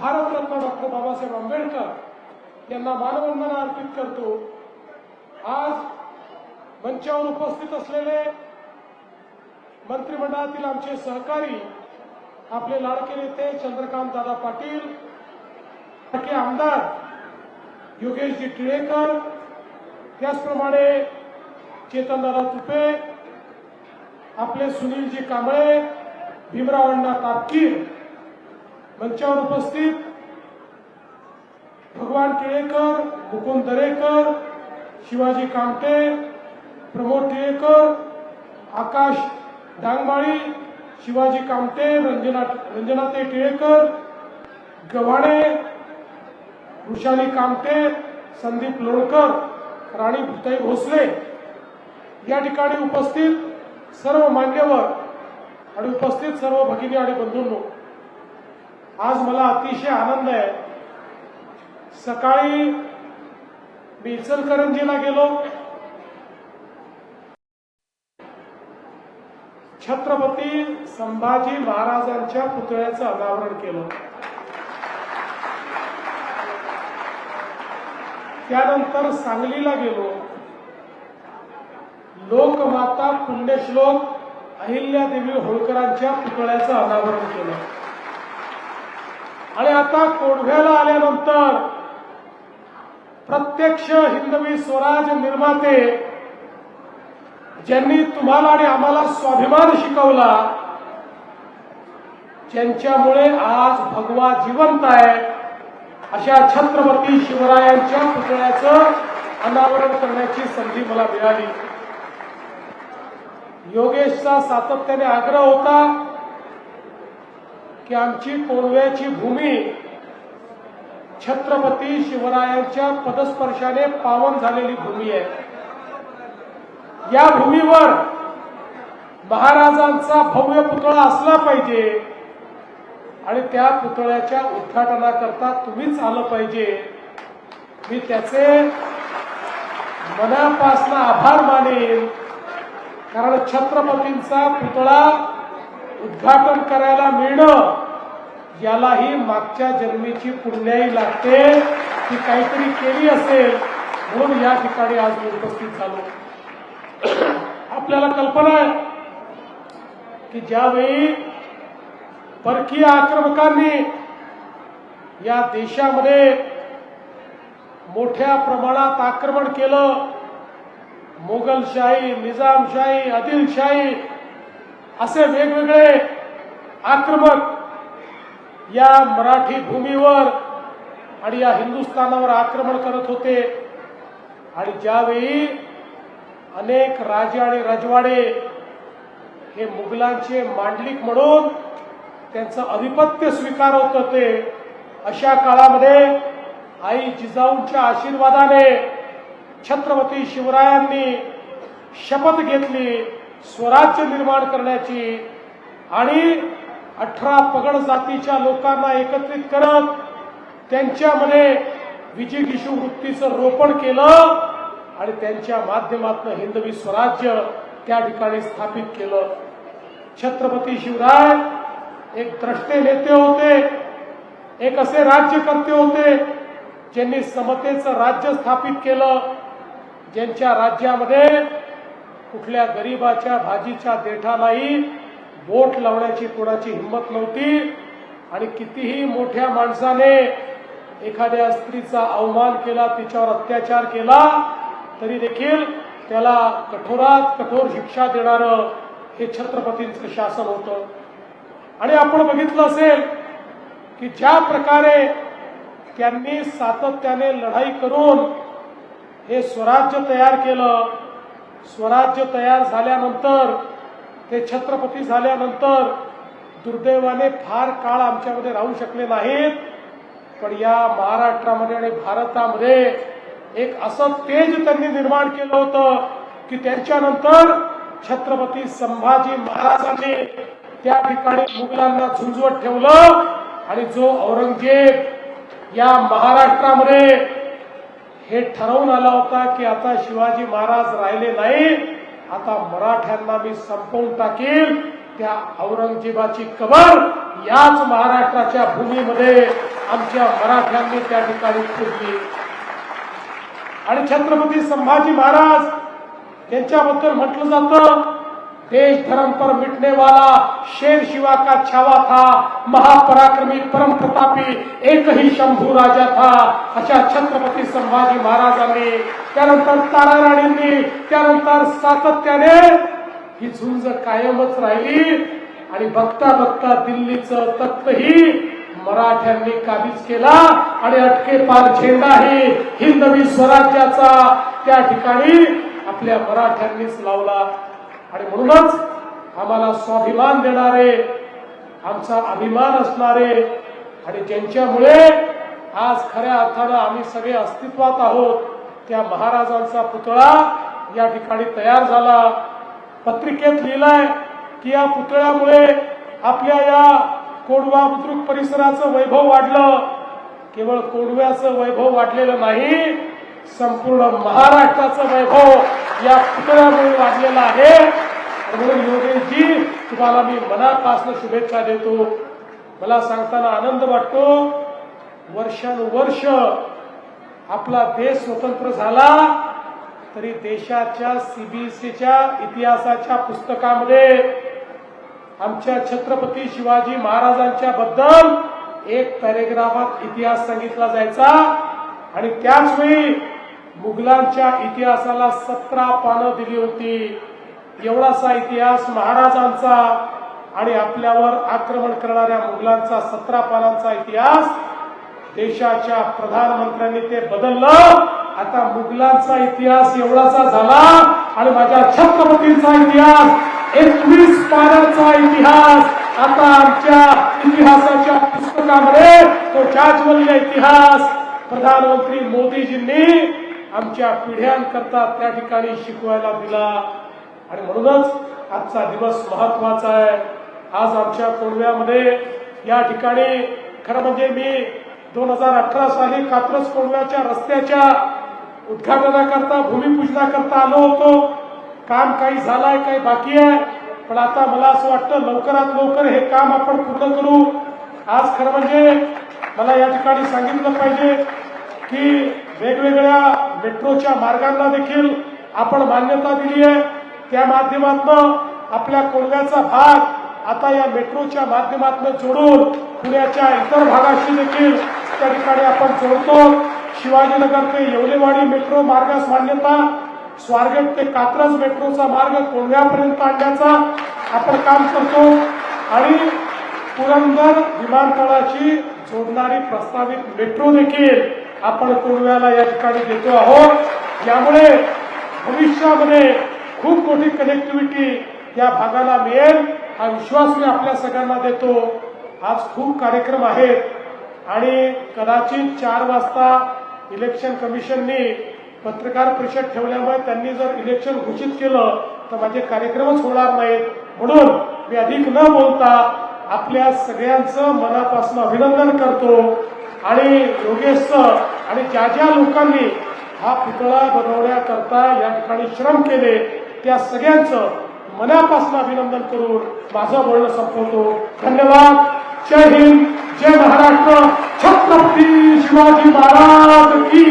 Bharat Ratna doctor Babasaheb Ambedkar यांना मानवंदना अर्पित करतो। आज मंचावर उपस्थित असलेले मंत्रिमंडळातील आमचे सहकारी, आपले लाडके नेते चंद्रकांत दादा पाटील, लाडके आमदार योगेशजी टिळेकर, त्याचप्रमाणे चेतनदादा तुपे, आपले सुनीलजी कांबळे, भीमराव अण्णा तापकीर, मंचावर उपस्थित भगवान टिळेकर, मुकुंद दरेकर, शिवाजी कामटे, प्रमोद टिळेकर, आकाश डांगमाळी, शिवाजी कामटे, रंजनाताई टिळेकर, गव्हाणे, वृषाली कामटे, संदीप लोणकर, राणी भूताई भोसले, या ठिकाणी उपस्थित सर्व मान्यवर आणि उपस्थित सर्व भगिनी आणि बंधूंनो, आज मला अतिशय आनंद आहे। सकाळी मी इचलकरंजीला गेलो, छत्रपती संभाजी महाराजांच्या पुतळ्याचं अनावरण केलं। त्यानंतर सांगलीला गेलो, लोकमाता पुण्यश्लोक अहिल्यादेवी होळकरांच्या पुतळ्याचं अनावरण केलं आणि आता कोंढव्याला आल्यानंतर प्रत्यक्ष हिंदवी स्वराज निर्माते, ज्यांनी तुम्हाला आणि आम्हाला स्वाभिमान शिकवला, ज्यांच्यामुळे आज भगवा जिवंत आहे, अशा छत्रपती शिवरायांच्या पुतळ्याचं अनावरण करण्याची संधी मला मिळाली। योगेशचा सातत्याने आग्रह होता की आमची कोंढव्याची भूमी छत्रपती शिवरायांच्या पदस्पर्शाने पावन झालेली भूमी आहे। या भूमीवर महाराजांचा भव्य पुतळा असला पाहिजे आणि त्या पुतळ्याच्या उद्घाटनाकरता तुम्हीच आलं पाहिजे। मी त्याचे मनापासून आभार मानेन, कारण छत्रपतींचा पुतळा उद्घाटन करायला मिळणं यालाही मागच्या जन्मीची पुण्याई लागते, ती काहीतरी केली असेल म्हणून या ठिकाणी आज मी उपस्थित झालो। आपल्याला कल्पना आहे की ज्यावेळी परकीय आक्रमकांनी या देशामध्ये मोठ्या प्रमाणात आक्रमण केलं, मोगलशाही, निजामशाही, आदिलशाही असे वेगवेगळे आक्रमक या मराठी भूमीवर आणि या हिंदुस्थानावर आक्रमण करत होते आणि ज्यावेळी अनेक राजे आणि राजवाडे हे मुघलांचे मांडलिक म्हणून त्यांचं अधिपत्य स्वीकारत होते, अशा काळामध्ये आई जिजाऊंच्या आशीर्वादाने छत्रपती शिवरायांनी शपथ घेतली स्वराज्य निर्माण करण्याची आणि 18 पगड जातीच्या लोकांना एकत्रित करत त्यांच्यामध्ये विजिगीषू वृत्तीचं रोपण केलं आणि त्यांच्या माध्यमातून हिंदवी स्वराज्य त्या ठिकाणी स्थापित केलं। छत्रपती शिवराय एक द्रष्टे नेते होते, एक असे राज्यकर्ते होते ज्यांनी समतेचं राज्य स्थापित केलं, ज्यांच्या राज्यामध्ये कुठल्या गरीबाच्या भाजीच्या देठालाही बोट लावण्याची कोणाची हिंमत नव्हती आणि कितीही मोठ्या माणसाने एखाद्या स्त्रीचा अवमान केला, तिच्यावर अत्याचार केला तरी देखील त्याला कठोरात कठोर शिक्षा देणारं हे छत्रपतींचं शासन होतं। आणि आपण बघितलं असेल की ज्या प्रकारे त्यांनी सातत्याने लढाई करून हे स्वराज्य तयार केलं, स्वराज्य तयार झाल्यानंतर ते छत्रपती झाल्यानंतर दुर्दैवाने फार काळ आमच्यामध्ये राहू शकले नाहीत, पण या महाराष्ट्रामध्ये आणि भारतामध्ये एक असं तेज त्यांनी निर्माण केलं होतं की त्यांच्यानंतर छत्रपती संभाजी महाराजांनी त्या ठिकाणी मुघलांना झुंजवत ठेवलं आणि जो औरंगजेब या महाराष्ट्रामध्ये हे ठरवून आला होता की आता शिवाजी महाराज राहिले नाही, आता मराठ्यांना मी संपवून टाकील, त्या औरंगजेबाची कबर याच महाराष्ट्राच्या भूमीमध्ये आमच्या मराठ्यांनी त्या ठिकाणी पूजली. आणि छत्रपती संभाजी महाराज यांच्याबद्दल म्हटलं जातं, देश धर्म पर मिटने वाला शेर शिवा का छावा था, महापराक्रमी परम प्रतापी एक ही शंभू राजा था. अशा छत्रपती संभाजी महाराजांनी, त्यानंतर ताराराणींनी, त्यानंतर सातत्याने ही झुंज कायमच राहिली. आणि बघता बघता दिल्लीचं तख्तही मराठ्यांनी काबीज केला आणि अटकेपार झेंडाही हिंदवी स्वराज्याचा त्या ठिकाणी आपल्या मराठ्यांनीच लावला. आणि म्हणूनच आम्हाला स्वाभिमान देणारे, आमचा अभिमान असणारे आणि ज्यांच्यामुळे आज खऱ्या अर्थानं आम्ही सगळे अस्तित्वात आहोत, त्या महाराजांचा पुतळा या ठिकाणी तयार झाला. पत्रिकेत लिहिलाय की या पुतळ्यामुळे आपल्या या कोंढवा बुद्रुक परिसराचं वैभव वाढलं. केवळ कोंढव्याचं वैभव वाढलेलं नाही, संपूर्ण महाराष्ट्राचं वैभव या पुतळ्यामुळे वाढलेलं आहे. म्हणून योगेशजी, तुम्हाला मी मनापासून शुभेच्छा देतो. मला सांगताना आनंद वाटतो, वर्षानुवर्ष आपला देश स्वतंत्र झाला तरी देशाच्या सीबीएसईच्या इतिहासाच्या पुस्तकामध्ये आमच्या छत्रपती शिवाजी महाराजांच्या बद्दल एक पॅरेग्राफात इतिहास सांगितला जायचा. आणि त्याच वेळी मुघलांच्या इतिहासाला 17 पानं दिली होती. एवढासा इतिहास महाराजांचा आणि आपल्यावर आक्रमण करणाऱ्या मुघलांचा 17 पानांचा इतिहास. देशाच्या प्रधानमंत्र्यांनी ते बदललं. आता मुघलांचा इतिहास एवढाचा झाला आणि माझ्या छत्रपतींचा इतिहास 21 पानांचा इतिहास. आता आमच्या इतिहासाच्या पुस्तकामध्ये तो जाज्वल्य इतिहास प्रधानमंत्री मोदीजींनी आमच्या पिढ्यांकरता त्या ठिकाणी शिकवायला दिला. आणि म्हणूनच आजचा दिवस महत्वाचा आहे. आज आमच्या कोंढव्यामध्ये या ठिकाणी खरं म्हणजे मी 2018 साली कात्रज कोंढव्याच्या रस्त्याच्या उद्घाटनाकरता, भूमिपूजनाकरता आलो होतो. काम काही झालंय, काही बाकी आहे, पण आता मला असं वाटतं लवकरात लवकर हे काम आपण पूर्ण करू. आज खरं म्हणजे मला या ठिकाणी सांगितलं पाहिजे की वेगवेगळ्या मेट्रोच्या मार्गांना देखील आपण मान्यता दिली आहे. त्या माध्यमातून आपल्या कोंढव्याचा भाग आता या मेट्रोच्या माध्यमातून जोडून पुण्याच्या इतर भागाशी देखील त्या ठिकाणी आपण जोडतो. शिवाजीनगर ते येवलेवाडी मेट्रो मार्गास मान्यता, स्वारगेट ते कात्रज मेट्रोचा मार्ग कोंढव्यापर्यंत आणण्याचा आपण काम करतो. आणि पुरंदर विमानतळाची जोडणारी प्रस्तावित मेट्रो देखील आपण कोंढव्याला या ठिकाणी देतो आहोत. यामुळे भविष्यामध्ये खूप मोठी कनेक्टिव्हिटी या भागाला मिळेल हा विश्वास मी आपल्या सगळ्यांना देतो. आज खूप कार्यक्रम आहेत आणि कदाचित 4 वाजता इलेक्शन कमिशननी पत्रकार परिषद ठेवल्यामुळे त्यांनी जर इलेक्शन घोषित केलं तर माझे कार्यक्रमच होणार नाहीत. म्हणून मी अधिक न बोलता आपल्या सगळ्यांचं मनापासून अभिनंदन करतो. आणि योगेशचं आणि ज्या ज्या लोकांनी हा पुतळा बनवण्याकरता या ठिकाणी श्रम केले त्या सगळ्यांचं मनापासून अभिनंदन करून माझं बोलणं संपवतो. धन्यवाद. जय हिंद, जय महाराष्ट्र. छत्रपती शिवाजी महाराज की